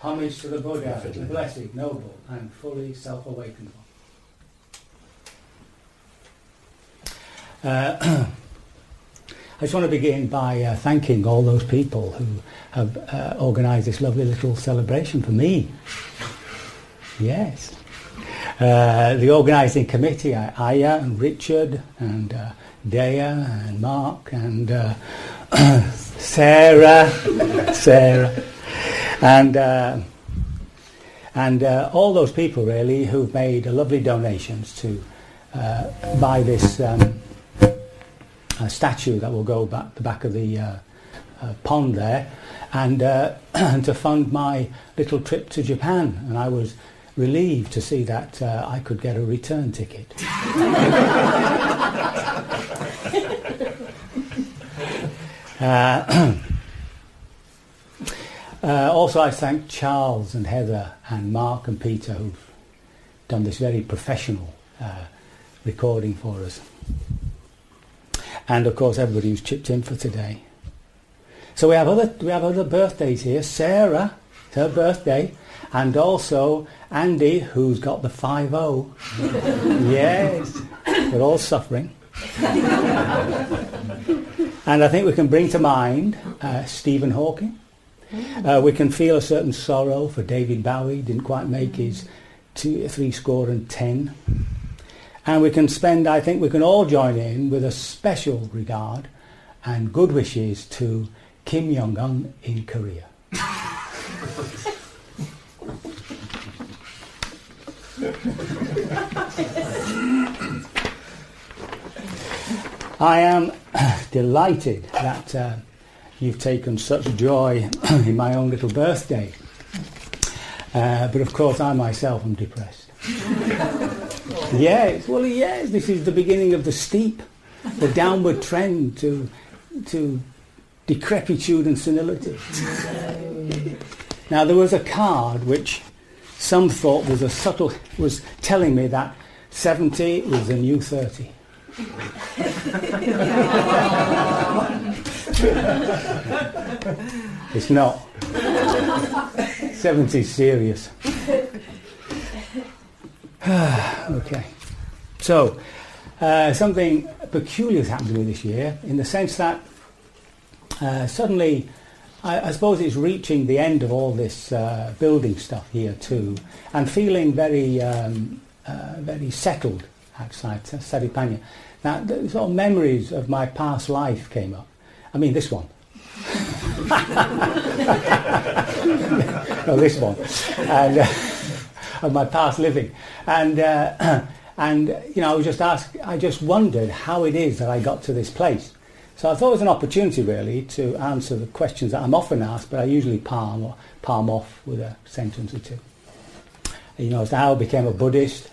Homage to the Buddha, the blessed, noble, and fully self-awakened one. I just want to begin by thanking all those people who have organised this lovely little celebration for me. Yes. The organising committee, Aya and Richard and Dea and Mark and Sarah, and all those people really who've made lovely donations to buy this statue that will go back the back of the pond there, and to fund my little trip to Japan. And I was relieved to see that I could get a return ticket. Also, I thank Charles and Heather and Mark and Peter who've done this very professional recording for us. And of course, everybody who's chipped in for today. So we have other birthdays here. Sarah, it's her birthday, and also Andy, who's got the 5-0. Yes, we're all suffering. And I think we can bring to mind Stephen Hawking. We can feel a certain sorrow for David Bowie, didn't quite make his 70. And we can I think we can all join in with a special regard and good wishes to Kim Jong-un in Korea. I am delighted that you've taken such joy in my own little birthday. But of course I myself am depressed. Yes, this is the beginning of the steep, the downward trend to decrepitude and senility. Now there was a card which some thought was telling me that 70 was the new 30. It's not. 70's serious. Okay. So, something peculiar has happened to me this year, in the sense that suddenly, I suppose it's reaching the end of all this building stuff here too, and feeling very, very settled outside Saripanya. Now, the sort of memories of my past life came up. I mean, this one. No, this one. And of my past living. And you know, I just wondered how it is that I got to this place. So I thought it was an opportunity really to answer the questions that I'm often asked, but I usually palm off with a sentence or two. You know, as to how I became a Buddhist,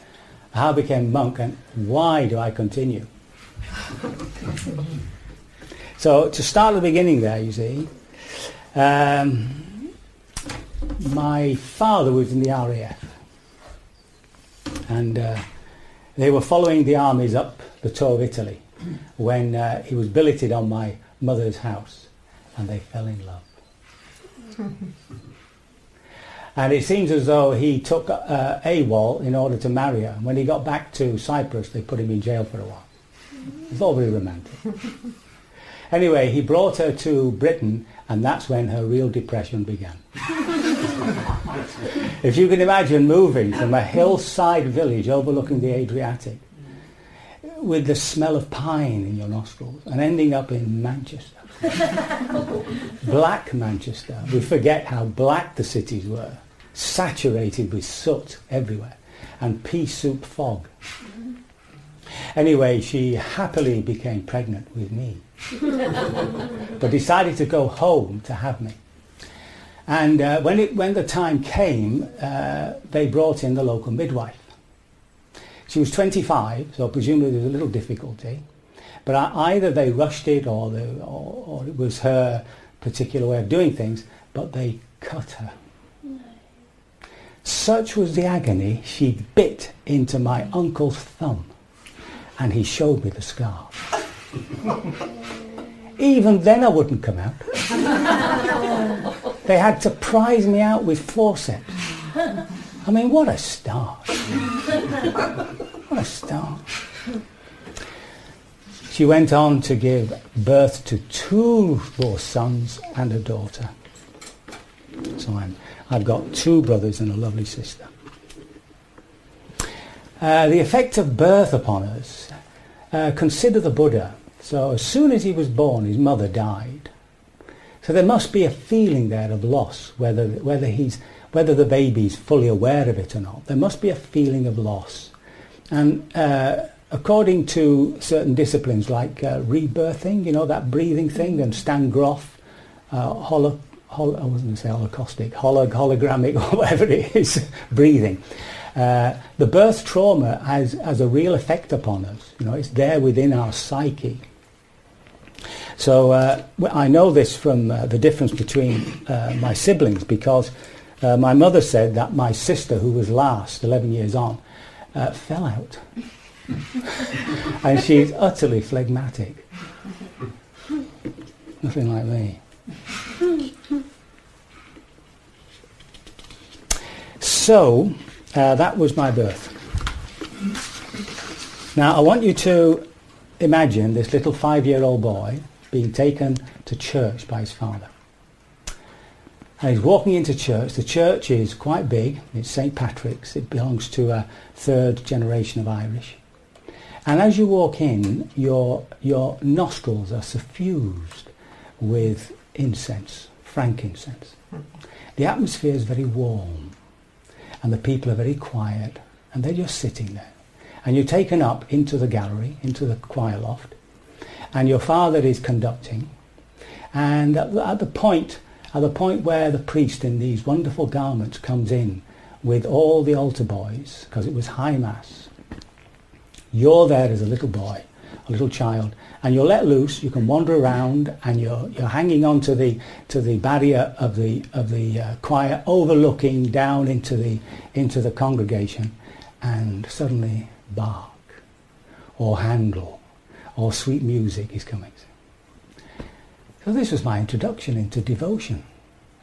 how I became a monk, and why do I continue? So to start at the beginning there, you see, my father was in the RAF, and they were following the armies up the toe of Italy when he was billeted on my mother's house, and they fell in love. And it seems as though he took AWOL in order to marry her. And when he got back to Cyprus, they put him in jail for a while. It's all very romantic. Anyway, he brought her to Britain, and that's when her real depression began. If you can imagine moving from a hillside village overlooking the Adriatic, with the smell of pine in your nostrils and ending up in Manchester. Black Manchester. We forget how black the cities were, saturated with soot everywhere, and pea soup fog. Anyway, she happily became pregnant with me, but decided to go home to have me. And when the time came, they brought in the local midwife. She was 25, so presumably there was a little difficulty. But either they rushed it or it was her particular way of doing things, but they cut her. No. Such was the agony, she bit into my uncle's thumb, and he showed me the scar. Even then I wouldn't come out. They had to prise me out with forceps. I mean, what a start. What a start. She went on to give birth to 2 more sons and a daughter. So I've got 2 brothers and a lovely sister. The effect of birth upon us, consider the Buddha. So as soon as he was born, his mother died. So there must be a feeling there of loss, whether the baby's fully aware of it or not. There must be a feeling of loss. And according to certain disciplines like rebirthing, you know, that breathing thing, and Stan Groff, I wasn't going to say hologramic, or whatever it is, breathing. The birth trauma has a real effect upon us. You know, it's there within our psyche. So I know this from the difference between my siblings, because my mother said that my sister, who was last, 11 years on, fell out. And she's utterly phlegmatic. Nothing like me. So, that was my birth. Now, I want you to imagine this little 5-year-old boy being taken to church by his father. And he's walking into church. The church is quite big. It's St. Patrick's. It belongs to a 3rd generation of Irish. And as you walk in, your nostrils are suffused with incense, frankincense. The atmosphere is very warm, and the people are very quiet, and they're just sitting there. And you're taken up into the gallery, into the choir loft, and your father is conducting. And at the point where the priest in these wonderful garments comes in with all the altar boys, because it was high mass, you're there as a little boy, a little child, and you're let loose. You can wander around, and you're hanging on to the barrier of the choir, overlooking down into the congregation, and suddenly Bach or Handel or sweet music is coming. So this was my introduction into devotion.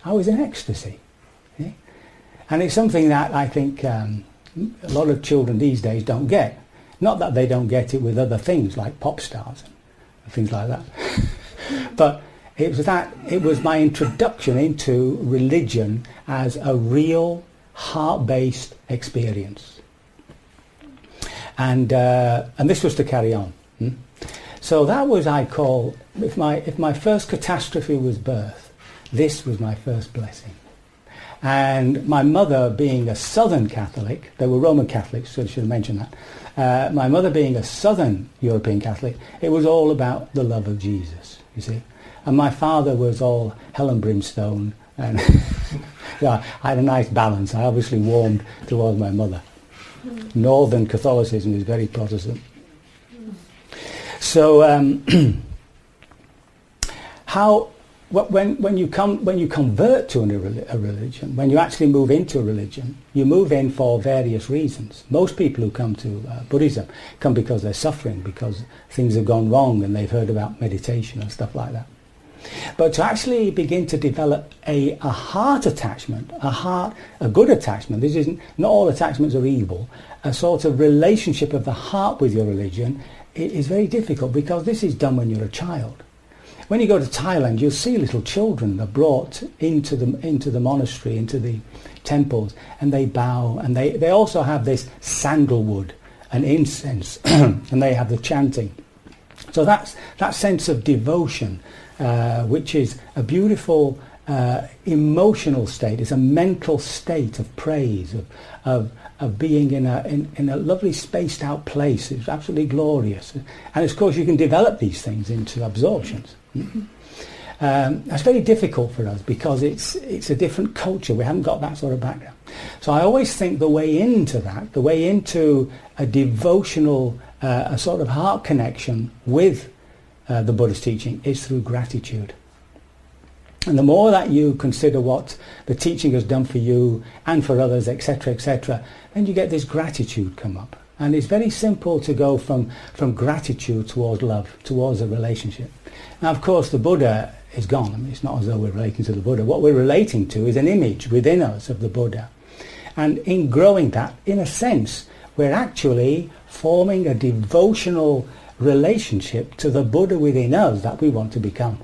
I was in ecstasy. Yeah? And it's something that I think a lot of children these days don't get. Not that they don't get it with other things like pop stars and things like that. But it was my introduction into religion as a real heart-based experience. And this was to carry on. So that was, I call, if my first catastrophe was birth, this was my first blessing. And my mother being a Southern Catholic, they were Roman Catholics, so I should have mentioned that. My mother being a Southern European Catholic, it was all about the love of Jesus, you see. And my father was all hell and brimstone, and yeah, I had a nice balance. I obviously warmed towards my mother. Northern Catholicism is very Protestant. So when you convert to a religion, when you actually move into a religion, you move in for various reasons. Most people who come to Buddhism come because they're suffering, because things have gone wrong and they've heard about meditation and stuff like that. But to actually begin to develop a heart attachment, a good attachment, this isn't, not all attachments are evil, a sort of relationship of the heart with your religion, it is very difficult, because this is done when you're a child. When you go to Thailand, you'll see little children are brought into the monastery, into the temples, and they bow, and they also have this sandalwood an incense, and they have the chanting. So that's that sense of devotion, which is a beautiful emotional state. It's a mental state of praise, of being in a lovely spaced out place. It's absolutely glorious. And of course you can develop these things into absorptions. That's very difficult for us because it's a different culture. We haven't got that sort of background. So I always think the way into that, the way into a devotional, a sort of heart connection with the Buddhist teaching is through gratitude. And the more that you consider what the teaching has done for you and for others, etc., then you get this gratitude come up. And it's very simple to go from gratitude towards love, towards a relationship. Now, of course, the Buddha is gone. I mean, it's not as though we're relating to the Buddha. What we're relating to is an image within us of the Buddha. And in growing that, in a sense, we're actually forming a devotional relationship to the Buddha within us that we want to become.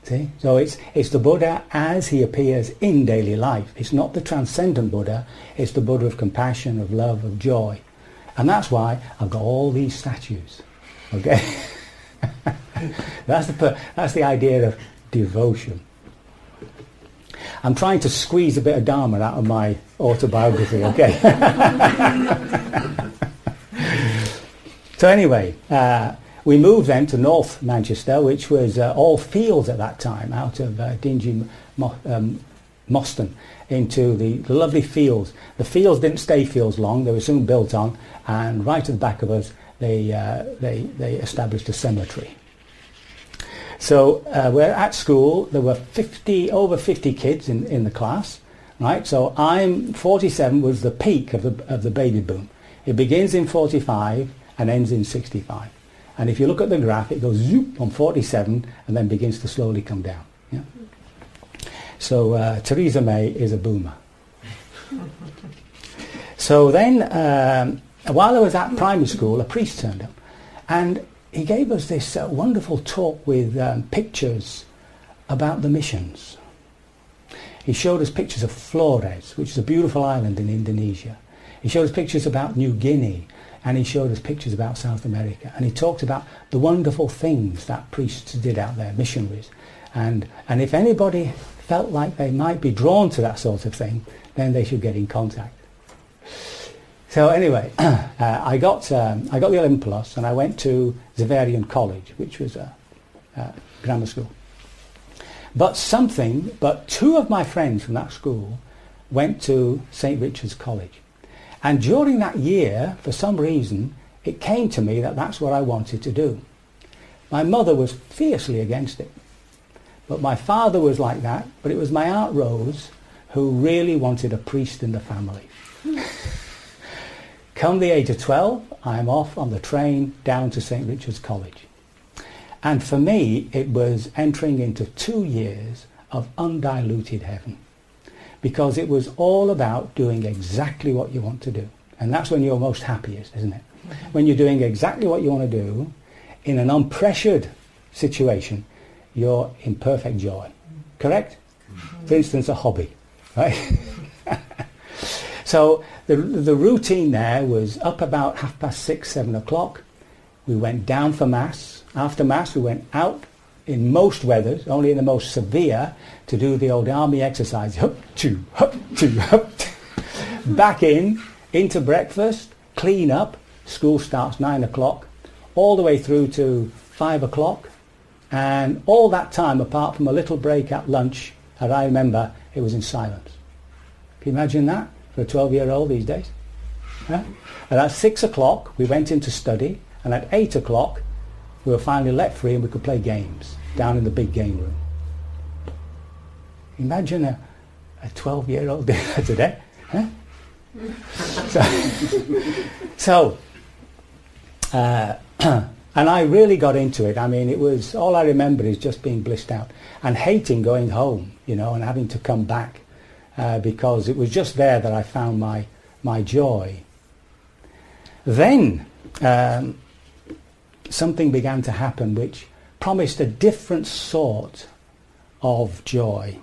See? So it's the Buddha as he appears in daily life. It's not the transcendent Buddha. It's the Buddha of compassion, of love, of joy. And that's why I've got all these statues. Okay? That's the idea of devotion. I'm trying to squeeze a bit of Dharma out of my autobiography, okay? So anyway, we moved then to North Manchester, which was all fields at that time, out of dingy Moston into the lovely fields. The fields didn't stay fields long; they were soon built on, and right at the back of us, they established a cemetery. So we're at school. There were over 50 kids in the class, right? So I'm 47 was the peak of the baby boom. It begins in 45 and ends in 65. And if you look at the graph, it goes zoop on 47 and then begins to slowly come down. Yeah? So Theresa May is a boomer. So then, while I was at primary school, a priest turned up. And he gave us this wonderful talk with pictures about the missions. He showed us pictures of Flores, which is a beautiful island in Indonesia. He showed us pictures about New Guinea. And he showed us pictures about South America. And he talked about the wonderful things that priests did out there, missionaries. And if anybody felt like they might be drawn to that sort of thing, then they should get in contact. So anyway, I got the 11+, and I went to Xaverian College, which was a grammar school. But two of my friends from that school went to St. Richard's College. And during that year, for some reason, it came to me that that's what I wanted to do. My mother was fiercely against it. But my father was like that, but it was my Aunt Rose who really wanted a priest in the family. Come the age of 12, I'm off on the train down to St. Richard's College. And for me, it was entering into 2 years of undiluted heaven. Because it was all about doing exactly what you want to do. And that's when you're most happiest, isn't it? When you're doing exactly what you want to do, in an unpressured situation, you're in perfect joy. Correct? For instance, a hobby. Right? So the routine there was up about 6:30, 7 o'clock. We went down for Mass. After Mass, we went out in most weathers, only in the most severe, to do the old army exercise. Hup, choo, hup, choo, hup. Back into breakfast, clean up. School starts 9 o'clock, all the way through to 5 o'clock. And all that time, apart from a little break at lunch, as I remember, it was in silence. Can you imagine that for a 12-year-old these days? Huh? And at 6 o'clock, we went into study, and at 8 o'clock, we were finally let free and we could play games down in the big game room. Imagine a 12-year-old today. Huh? And I really got into it. I mean, it was, all I remember is just being blissed out and hating going home, and having to come back because it was just there that I found my joy. Then something began to happen which promised a different sort of joy.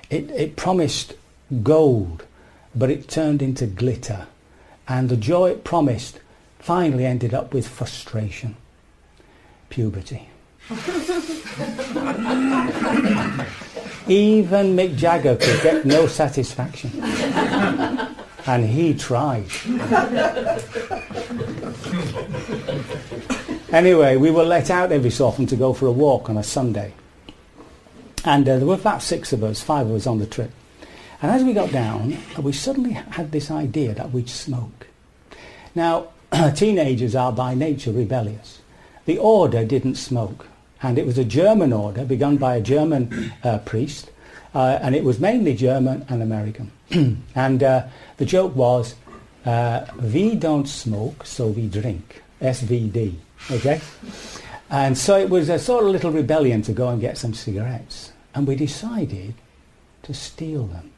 It promised gold, but it turned into glitter. And the joy it promised finally ended up with frustration. Puberty. Even Mick Jagger could get no satisfaction. And he tried. Anyway, we were let out every so often to go for a walk on a Sunday. And there were about 6 of us, 5 of us on the trip. And as we got down, we suddenly had this idea that we'd smoke. Now, teenagers are by nature rebellious. The order didn't smoke. And it was a German order begun by a German priest. And it was mainly German and American. And the joke was, we don't smoke, so we drink. SVD. Okay? And so it was a sort of little rebellion to go and get some cigarettes. And we decided to steal them.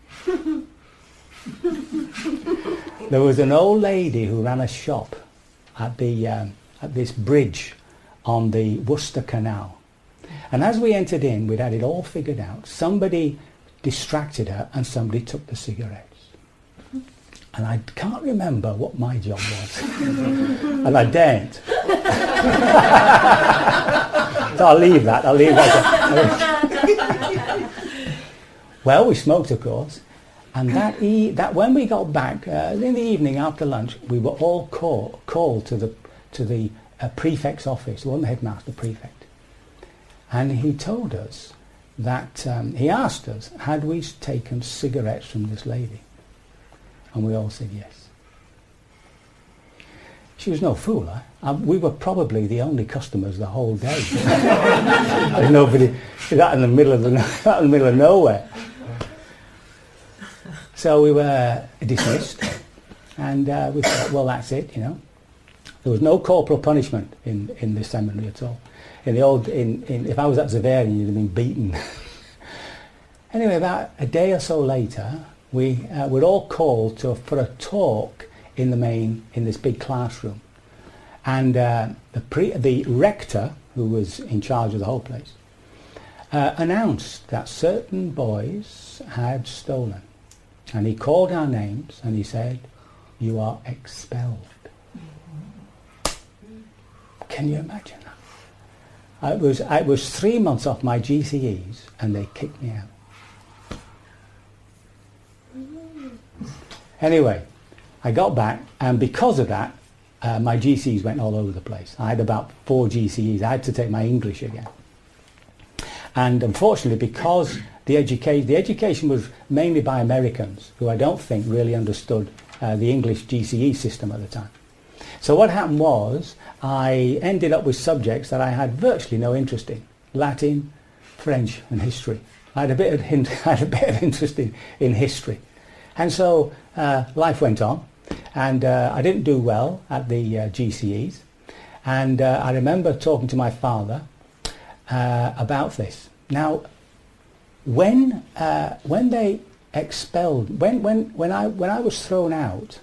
There was an old lady who ran a shop at this bridge on the Worcester Canal. And as we entered in, we'd had it all figured out. Somebody distracted her and somebody took the cigarettes. And I can't remember what my job was. And I daren't. So I'll leave that. Well, we smoked, of course. And that when we got back, in the evening after lunch, we were all called to the prefect's office, the headmaster prefect. And he told us that, he asked us, had we taken cigarettes from this lady? And we all said yes. She was no fool, huh? We were probably the only customers the whole day. There's nobody out in the middle of nowhere. So we were dismissed, and we thought, well, that's it, you know. There was no corporal punishment in the seminary at all. If I was at Zavarian, you'd have been beaten. Anyway, about a day or so later, we were all called for a talk in this big classroom, and the rector, who was in charge of the whole place, announced that certain boys had stolen, and he called our names and he said, "You are expelled." Can you imagine that? I was 3 months off my GCEs and they kicked me out. Anyway, I got back, and because of that, my GCEs went all over the place. I had about 4 GCEs. I had to take my English again. And unfortunately, because the education was mainly by Americans, who I don't think really understood the English GCE system at the time. So what happened was, I ended up with subjects that I had virtually no interest in. Latin, French and history. I had a bit of interest in history. And so life went on, and I didn't do well at the GCEs. And I remember talking to my father about this. Now, when they expelled, when I was thrown out,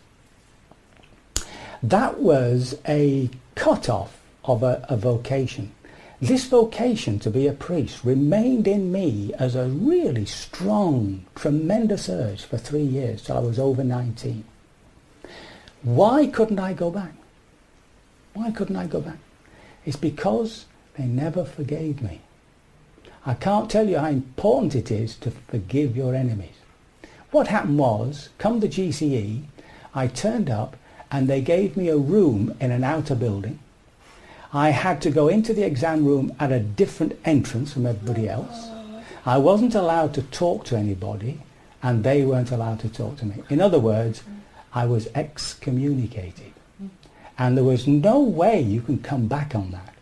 that was a cut-off of a vocation. This vocation to be a priest remained in me as a really strong, tremendous urge for 3 years till I was over 19. Why couldn't I go back? Why couldn't I go back? It's because they never forgave me. I can't tell you how important it is to forgive your enemies. What happened was, come the GCE, I turned up and they gave me a room in an outer building. I had to go into the exam room at a different entrance from everybody else. I wasn't allowed to talk to anybody, and they weren't allowed to talk to me. In other words, I was excommunicated. And there was no way you can come back on that.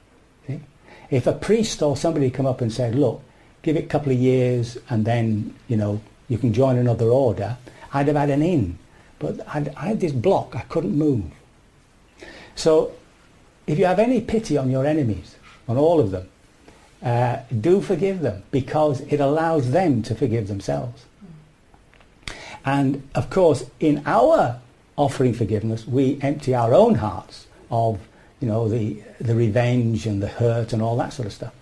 See? If a priest or somebody come up and said, look, give it a couple of years and then, you can join another order, I'd have had an in. But I had this block, I couldn't move. So if you have any pity on your enemies, on all of them, do forgive them, because it allows them to forgive themselves. And of course, in our offering forgiveness, we empty our own hearts of, the revenge and the hurt and all that sort of stuff.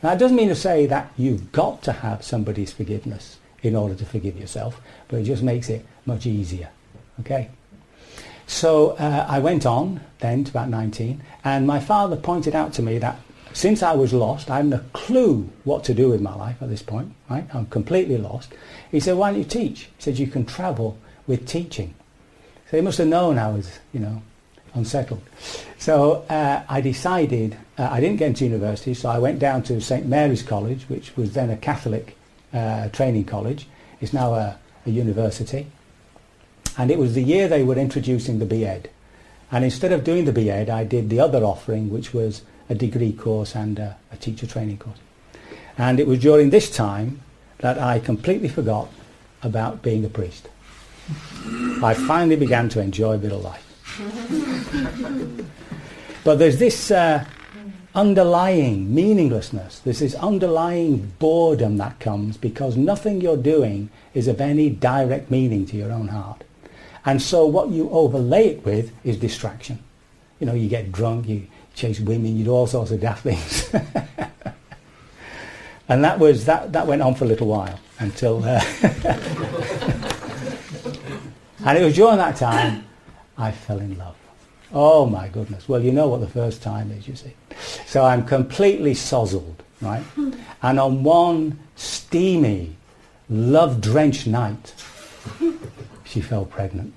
Now, it doesn't mean to say that you've got to have somebody's forgiveness in order to forgive yourself, but it just makes it much easier. Okay? So I went on then to about 19, and my father pointed out to me that since I was lost, I hadn't a clue what to do with my life at this point, right? I'm completely lost. He said, why don't you teach? He said, you can travel with teaching. So he must have known I was, unsettled. So I decided, I didn't get into university, so I went down to St. Mary's College, which was then a Catholic training college. It's now a university. And it was the year they were introducing the B.Ed. And instead of doing the B.Ed, I did the other offering, which was a degree course and a teacher training course. And it was during this time that I completely forgot about being a priest. I finally began to enjoy a bit of life. But there's this underlying meaninglessness, there's this underlying boredom that comes because nothing you're doing is of any direct meaning to your own heart. And so what you overlay it with is distraction. You get drunk, you chase women, you do all sorts of daft things. And that went on for a little while until... and it was during that time I fell in love. Oh my goodness. Well, you know what the first time is, you see. So I'm completely sozzled, right? And on one steamy, love-drenched night, she fell pregnant.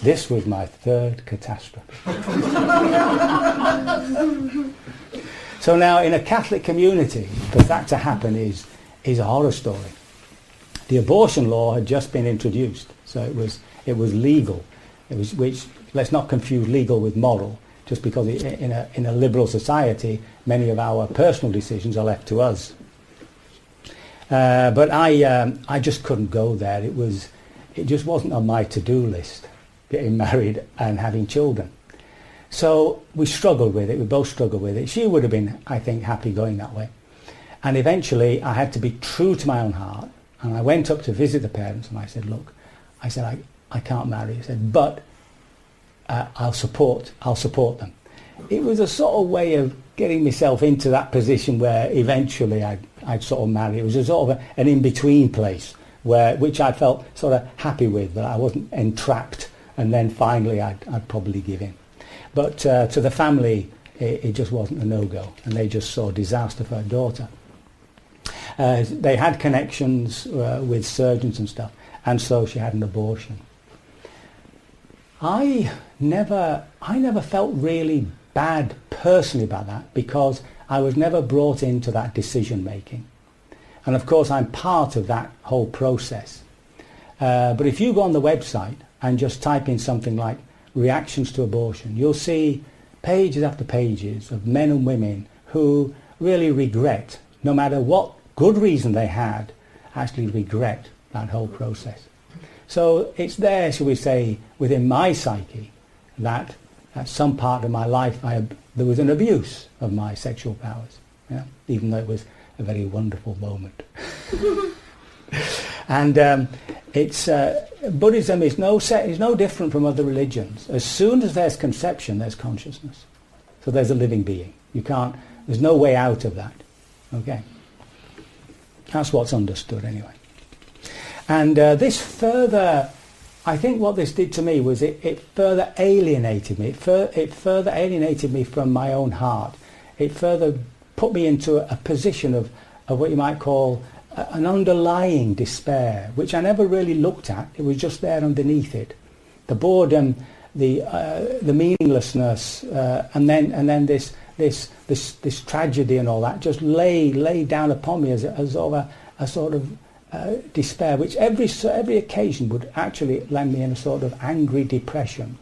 This was my third catastrophe. So now in a Catholic community, for that to happen is a horror story. The abortion law had just been introduced, so it was legal. Which let's not confuse legal with moral, just because in a liberal society, many of our personal decisions are left to us. But I just couldn't go there. It just wasn't on my to-do list, getting married and having children. So we struggled with it. We both struggled with it. She would have been, I think, happy going that way. And eventually I had to be true to my own heart. And I went up to visit the parents and I said, look, I can't marry. I said, but I'll support them. It was a sort of way of getting myself into that position where eventually I'd sort of marry. It was a sort of an in-between place which I felt sort of happy with, that I wasn't entrapped, and then finally I'd probably give in. But to the family, it just wasn't a no-go, and they just saw disaster for her daughter. They had connections with surgeons and stuff, and so she had an abortion. I never felt really bad personally about that because I was never brought into that decision making. And of course I'm part of that whole process. But if you go on the website and just type in something like reactions to abortion, you'll see pages after pages of men and women who really regret, no matter what good reason they had, actually regret that whole process. So it's there, shall we say, within my psyche that at some part of my life there was an abuse of my sexual powers, even though it was a very wonderful moment. And it's Buddhism is no different from other religions. As soon as there's conception, there's consciousness. So there's a living being. There's no way out of that. Okay? That's what's understood anyway. And this further, I think what this did to me was it further alienated me. It further alienated me from my own heart. It further put me into a position of what you might call an underlying despair, which I never really looked at. It was just there underneath it. The boredom, the meaninglessness, and then this tragedy and all that just lay down upon me as a sort of despair, which every occasion would actually land me in a sort of angry depression.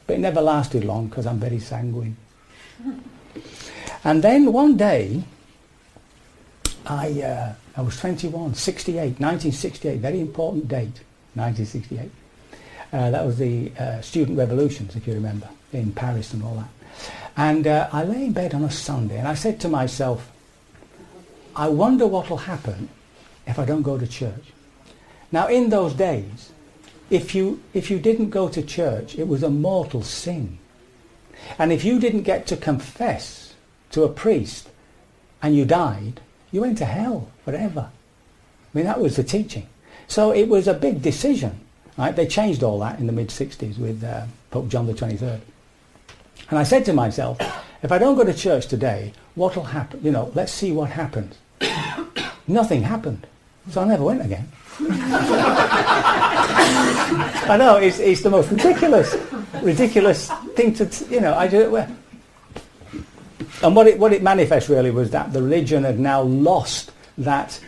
But it never lasted long because I'm very sanguine. And then one day, I was 21, 1968, very important date, 1968. That was the student revolutions, if you remember, in Paris and all that. And I lay in bed on a Sunday and I said to myself, I wonder what will happen if I don't go to church. Now in those days, if you didn't go to church, it was a mortal sin. And if you didn't get to confess to a priest and you died, you went to hell forever. I mean, that was the teaching. So it was a big decision. Right? They changed all that in the mid-60s with Pope John the 23rd. And I said to myself, if I don't go to church today, what will happen? You know, let's see what happens. Nothing happened. So I never went again. I know, it's the most ridiculous thing to, you know, I do it. And what it manifests really was that the religion had now lost that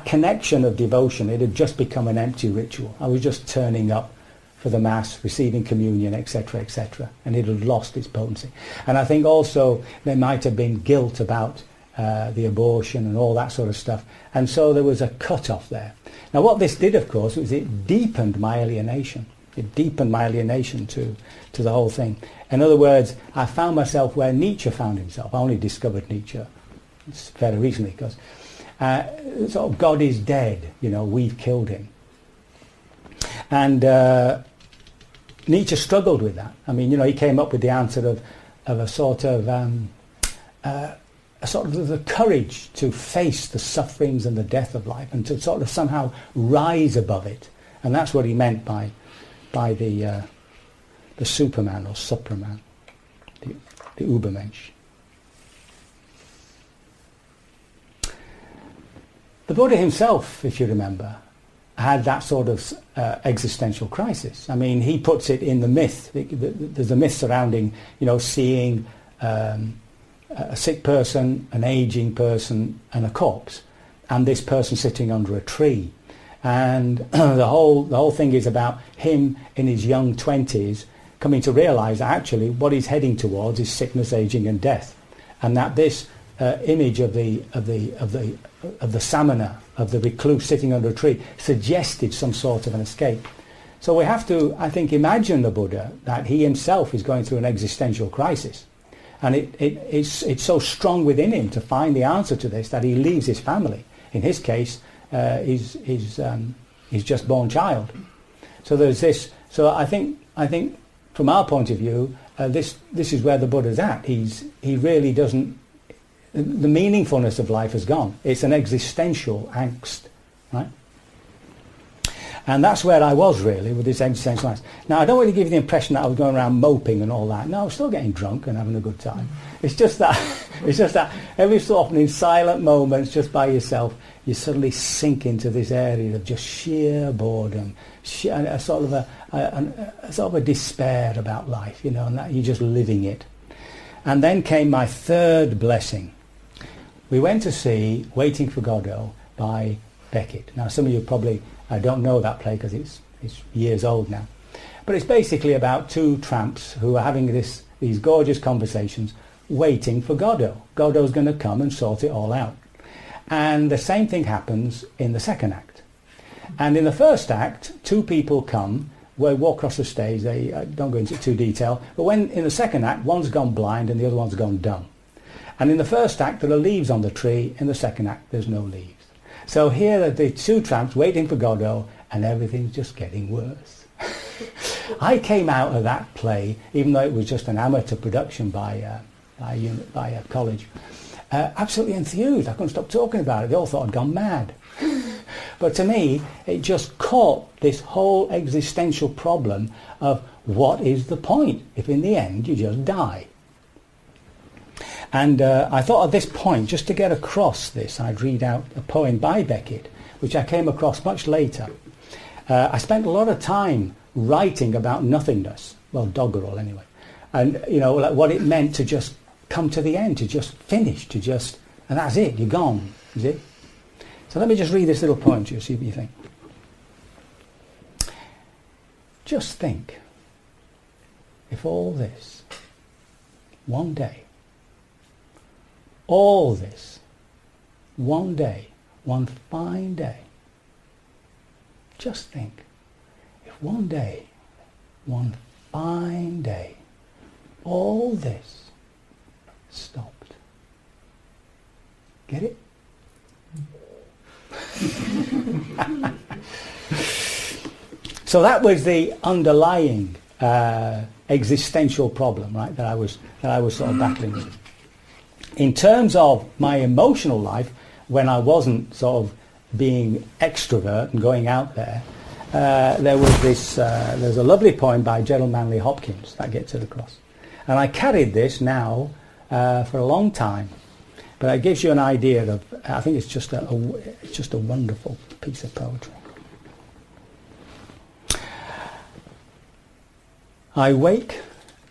connection of devotion. It had just become an empty ritual. I was just turning up for the Mass, receiving communion, etc., etc. And it had lost its potency. And I think also there might have been guilt about the abortion and all that sort of stuff. And so there was a cut-off there. Now what this did, of course, was it deepened my alienation. It deepened my alienation to the whole thing. In other words, I found myself where Nietzsche found himself. I only discovered Nietzsche fairly recently because sort of God is dead, you know, we've killed him. And Nietzsche struggled with that. I mean, you know, he came up with the answer of a sort of the courage to face the sufferings and the death of life and to sort of somehow rise above it. And that's what he meant by the Superman or Supraman, the Übermensch. The Buddha himself, if you remember, had that sort of existential crisis. I mean, he puts it in the myth. There's a myth surrounding, you know, seeing a sick person, an aging person, and a corpse, and this person sitting under a tree. And the whole thing is about him in his young 20s coming to realise that actually what he's heading towards is sickness, aging, and death, and that this image of the samana, of the recluse sitting under a tree, suggested some sort of an escape. So we have to, I think, imagine the Buddha that he himself is going through an existential crisis, and it's so strong within him to find the answer to this that he leaves his family. In his case, his just born child. So there's this. So I think from our point of view, this is where the Buddha's at. He really doesn't. The meaningfulness of life has gone. It's an existential angst, right? And that's where I was really with this existential angst. Now, I don't want to give you the impression that I was going around moping and all that. No, I was still getting drunk and having a good time. It's just that every so often in silent moments, just by yourself, you suddenly sink into this area of just sheer boredom, a sort of a despair about life, you know, and that you're just living it. And then came my third blessing. We went to see Waiting for Godot by Beckett. Now, some of you probably don't know that play because it's years old now. But it's basically about two tramps who are having these gorgeous conversations waiting for Godot. Godot's going to come and sort it all out. And the same thing happens in the second act. And in the first act, two people come, walk across the stage. They don't go into too detail. But when in the second act, one's gone blind and the other one's gone dumb. And in the first act, there are leaves on the tree. In the second act, there's no leaves. So here are the two tramps waiting for Godot, and everything's just getting worse. I came out of that play, even though it was just an amateur production by a college, absolutely enthused. I couldn't stop talking about it. They all thought I'd gone mad. But to me, it just caught this whole existential problem of what is the point if in the end you just die. And I thought at this point, just to get across this, I'd read out a poem by Beckett, which I came across much later. I spent a lot of time writing about nothingness, well, doggerel anyway, and you know, like what it meant to just come to the end, to just finish, and that's it, you're gone, is it? So let me just read this little poem to you, see what you think. Just think, if all this, one day, all this, one day, one fine day, just think, if one day, one fine day, all this stopped. Get it? So that was the underlying existential problem, right, that I was sort of battling with. In terms of my emotional life, when I wasn't sort of being extrovert and going out there, there's a lovely poem by Gerald Manley Hopkins that gets it across. And I carried this now for a long time. But it gives you an idea of, I think it's just a wonderful piece of poetry. I wake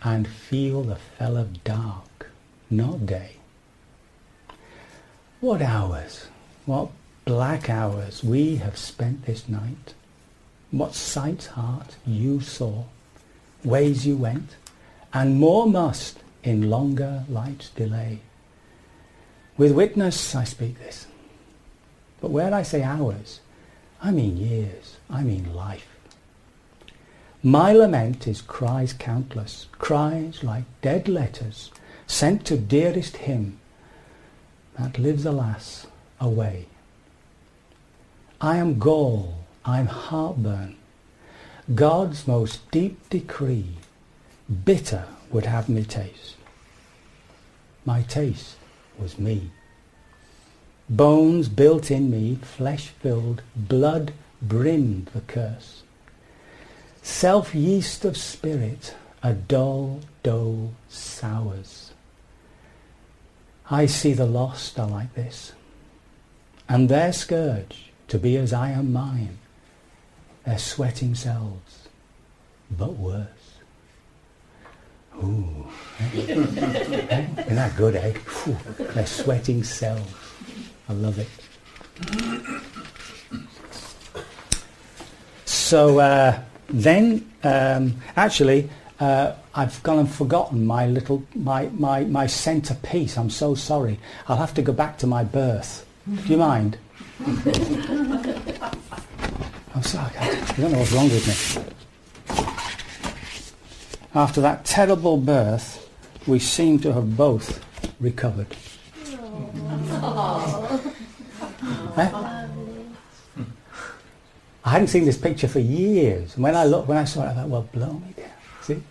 and feel the fell of dark, not day. What hours, what black hours we have spent this night. What sights, heart, you saw, ways you went, and more must in longer light's delay. With witness I speak this, but where I say hours, I mean years, I mean life. My lament is cries countless, cries like dead letters, sent to dearest him that lives, alas, away. I am gall, I'm heartburn, God's most deep decree, bitter would have me taste. My taste was me. Bones built in me, flesh filled, blood brimmed the curse. Self-yeast of spirit, a dull dough sours. I see the lost are like this, and their scourge, to be as I am mine, their sweating selves, but worse. Ooh, isn't that good, eh? Whew, their sweating selves. I love it. So then, actually, I've gone and forgotten my centerpiece. I'm so sorry. I'll have to go back to my birth. Do you mind? I'm sorry. I don't know what's wrong with me. After that terrible birth, we seem to have both recovered. I hadn't seen this picture for years. And when I saw it, I thought, well, blow me down. See?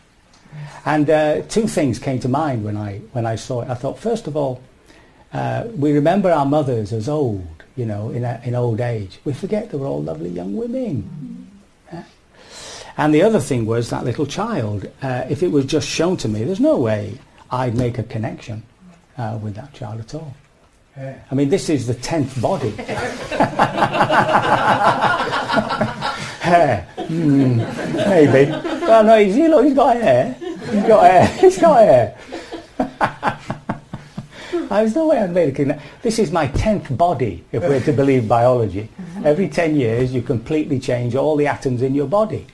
And two things came to mind when I saw it. I thought, first of all, we remember our mothers as old, you know, in old age. We forget they were all lovely young women. And the other thing was that little child. If it was just shown to me, there's no way I'd make a connection with that child at all. Yeah. I mean, this is the 10th body. Hair. Maybe. Well, no, he's got hair. He's got hair. There's no way I'd make a connection. This is my 10th body, if we're to believe biology. Every 10 years, you completely change all the atoms in your body.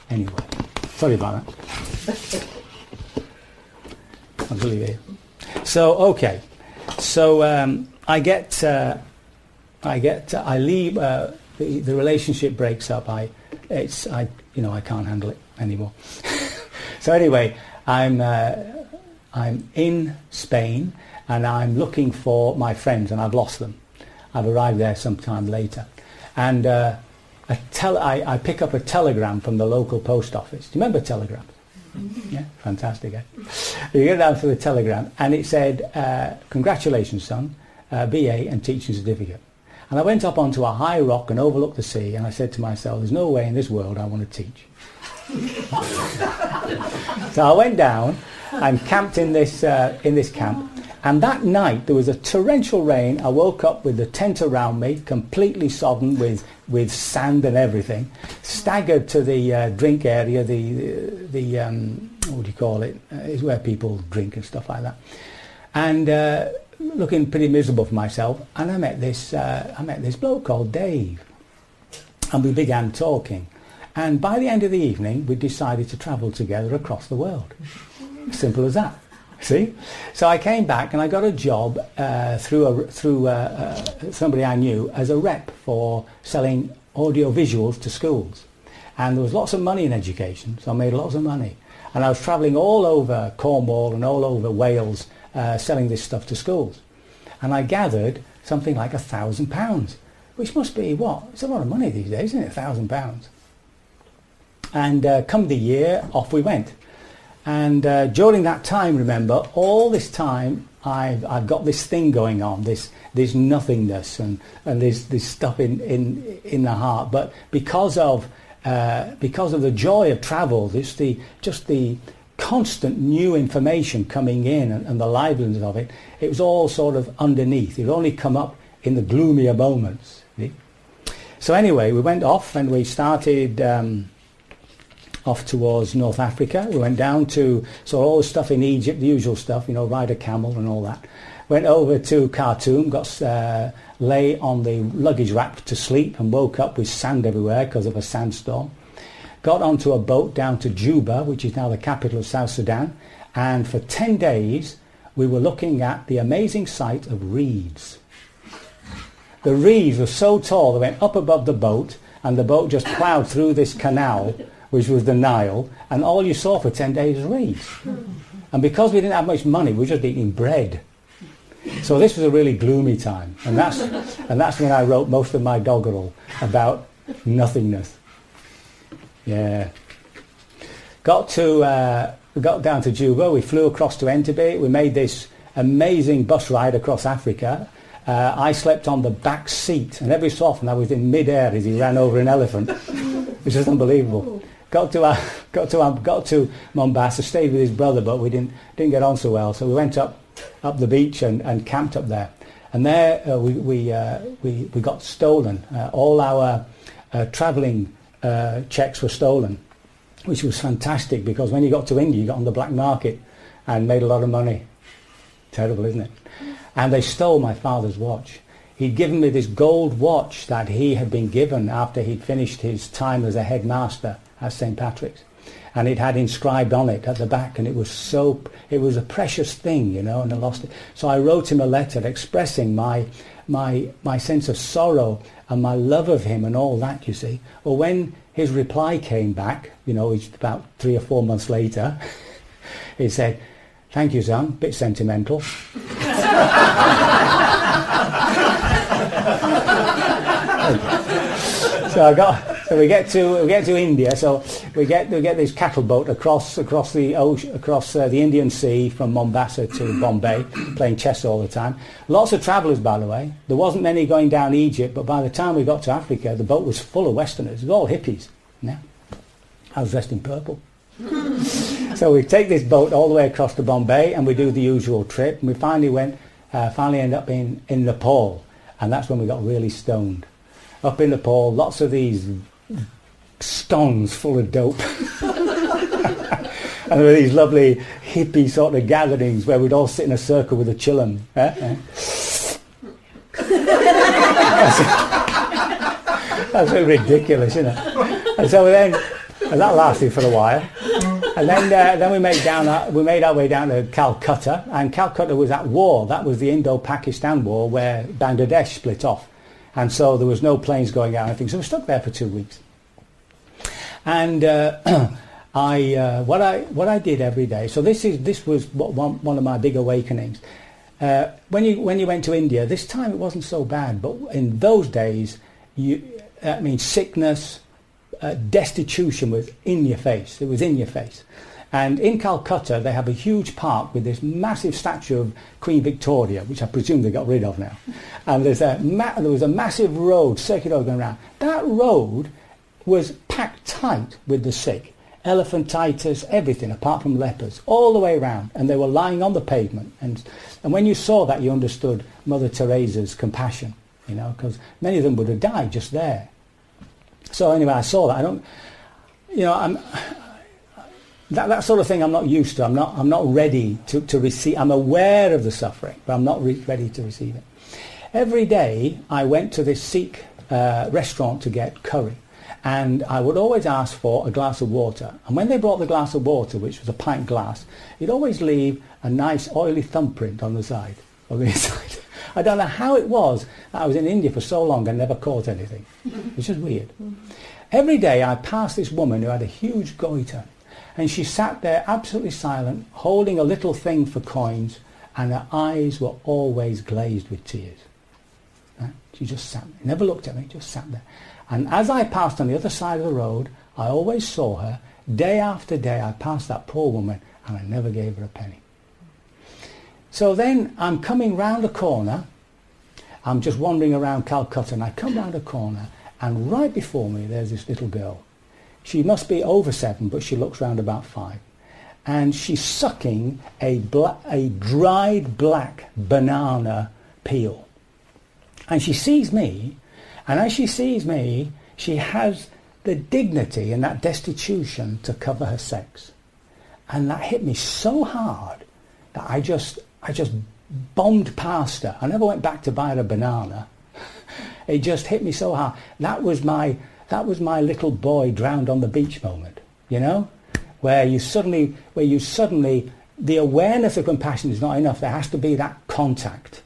Anyway, sorry about that. I'll leave it here. So, okay. So I leave. The relationship breaks up. I can't handle it anymore. So anyway, I'm in Spain and I'm looking for my friends, and I've lost them. I've arrived there sometime later, and I pick up a telegram from the local post office. Do you remember telegrams? Yeah, fantastic. Eh? You get down to the telegram, and it said, "Congratulations, son, BA and teaching certificate." And I went up onto a high rock and overlooked the sea, and I said to myself, "There's no way in this world I want to teach." So I went down and camped in this camp. And that night there was a torrential rain. I woke up with the tent around me, completely sodden with sand and everything. Staggered to the drink area, the what do you call it? Is where people drink and stuff like that. And looking pretty miserable for myself. And I met this bloke called Dave, and we began talking. And by the end of the evening, we decided to travel together across the world. Simple as that. See? So I came back and I got a job through somebody I knew as a rep for selling audio visuals to schools. And there was lots of money in education, so I made lots of money. And I was travelling all over Cornwall and all over Wales selling this stuff to schools. And I gathered something like £1,000, which must be, what? It's a lot of money these days, isn't it? £1,000. And come the year, off we went. And during that time, remember, all this time I've got this thing going on, this nothingness and this stuff in the heart. But because of the joy of travel, just the constant new information coming in and the liveliness of it, it was all sort of underneath. It would only come up in the gloomier moments. See? So anyway, we went off and we started off towards North Africa. We went down to, saw all the stuff in Egypt, the usual stuff, ride a camel and all that. Went over to Khartoum, lay on the luggage rack to sleep and woke up with sand everywhere because of a sandstorm. Got onto a boat down to Juba, which is now the capital of South Sudan, and for 10 days we were looking at the amazing sight of reeds. The reeds were so tall they went up above the boat, and the boat just ploughed through this canal, which was the Nile, and all you saw for 10 days was reeds. And because we didn't have much money, we were just eating bread. So this was a really gloomy time, and that's when I wrote most of my doggerel about nothingness. Yeah. Got down to Juba, we flew across to Entebbe, we made this amazing bus ride across Africa. I slept on the back seat, and every so often I was in mid-air as he ran over an elephant, which is unbelievable. Got to Mombasa, stayed with his brother, but we didn't get on so well. So we went up the beach and camped up there. And there we got stolen. All our travelling checks were stolen, which was fantastic because when you got to India, you got on the black market and made a lot of money. Terrible, isn't it? And they stole my father's watch. He'd given me this gold watch that he had been given after he'd finished his time as a headmaster at St. Patrick's. And it had inscribed on it at the back, and it was a precious thing, and I lost it. So I wrote him a letter expressing my sense of sorrow and my love of him and all that, you see. Well, when his reply came back, it's about 3 or 4 months later, he said, "Thank you, son, bit sentimental." So we get to India. So we get this cattle boat across the ocean, across the Indian Sea from Mombasa to Bombay, playing chess all the time. Lots of travellers, by the way. There wasn't many going down Egypt, but by the time we got to Africa, the boat was full of Westerners. It was all hippies. Yeah, I was dressed in purple. So we take this boat all the way across to Bombay, and we do the usual trip. And we finally ended up in Nepal, and that's when we got really stoned. Up in Nepal, lots of these stones full of dope. And there were these lovely hippie sort of gatherings where we'd all sit in a circle with a chillum. That's so ridiculous, And so then, and that lasted for a while. And then we made our way down to Calcutta, and Calcutta was at war. That was the Indo-Pakistan war where Bangladesh split off. And so there was no planes going out, I think. So we stuck there for 2 weeks. And what I did every day. So this was one of my big awakenings. When you went to India, this time it wasn't so bad. But in those days, sickness, destitution was in your face. It was in your face. And in Calcutta, they have a huge park with this massive statue of Queen Victoria, which I presume they got rid of now. And there was a massive road, circular road going around. That road was packed tight with the sick. Elephantitis, everything, apart from lepers, all the way around. And they were lying on the pavement. And when you saw that, you understood Mother Teresa's compassion, because many of them would have died just there. So anyway, I saw that. That sort of thing I'm not used to. I'm not ready to receive. I'm aware of the suffering, but I'm not ready to receive it. Every day I went to this Sikh restaurant to get curry, and I would always ask for a glass of water. And when they brought the glass of water, which was a pint glass, it'd always leave a nice oily thumbprint on the side, on the inside. I don't know how it was that I was in India for so long and never caught anything. It's just weird. Every day I passed this woman who had a huge goiter. And she sat there absolutely silent, holding a little thing for coins, and her eyes were always glazed with tears. Right? She just sat there, never looked at me, just sat there. And as I passed on the other side of the road, I always saw her. Day after day I passed that poor woman, and I never gave her a penny. So then I'm coming round a corner. I'm just wandering around Calcutta, and I come round a corner, and right before me there's this little girl. She must be over 7, but she looks round about 5. And she's sucking a dried black banana peel. And she sees me, and as she sees me, she has the dignity and that destitution to cover her sex. And that hit me so hard that I just bombed past her. I never went back to buy her a banana. It just hit me so hard. That was my little boy drowned on the beach moment, you know, where you suddenly, the awareness of compassion is not enough. There has to be that contact.